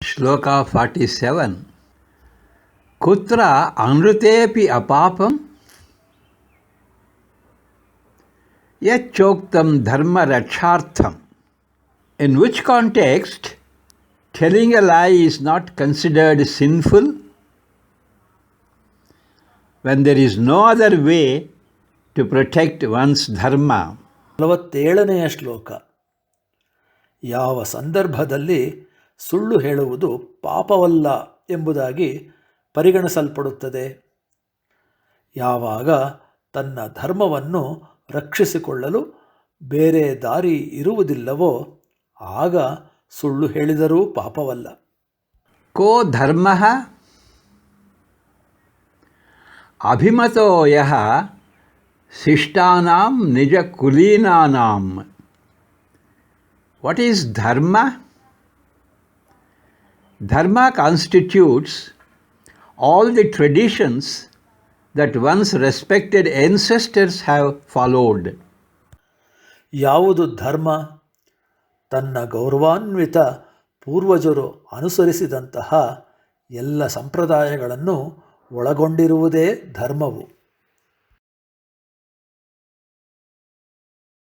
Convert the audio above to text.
ಶ್ಲೋಕ 47 ಕುತ್ರ ಅನೃತೇಪಿ ಅಪಾಪಂ ಯಚ್ಚೋಕ್ತಂ ಧರ್ಮ ರಕ್ಷಾರ್ಥಂ. In which context telling a lie is not considered sinful when there is no other way to protect one's dharma. 47ನೆಯ ಶ್ಲೋಕ. ಯಾವ ಸಂದರ್ಭದಲ್ಲಿ ಸುಳ್ಳು ಹೇಳುವುದು ಪಾಪವಲ್ಲ ಎಂಬುದಾಗಿ ಪರಿಗಣಿಸಲ್ಪಡುತ್ತದೆ? ಯಾವಾಗ ತನ್ನ ಧರ್ಮವನ್ನು ರಕ್ಷಿಸಿಕೊಳ್ಳಲು ಬೇರೆ ದಾರಿ ಇರುವುದಿಲ್ಲವೋ ಆಗ ಸುಳ್ಳು ಹೇಳಿದರೂ ಪಾಪವಲ್ಲ. ಕೋ ಧರ್ಮಃ ಅಭಿಮತೋ ಯಃ ಶಿಷ್ಟಾನಾಂ ನಿಜ ಕುಲೀನಾನಾಂ. What is dharma? Dharma constitutes all the traditions that one's respected ancestors have followed. ಯಾವುದು ಧರ್ಮ? ತನ್ನ ಗೌರವಾನ್ವಿತ ಪೂರ್ವಜರು ಅನುಸರಿಸಿದಂತಹ ಎಲ್ಲ ಸಂಪ್ರದಾಯಗಳನ್ನು ಒಳಗೊಂಡಿರುವುದೇ ಧರ್ಮವು.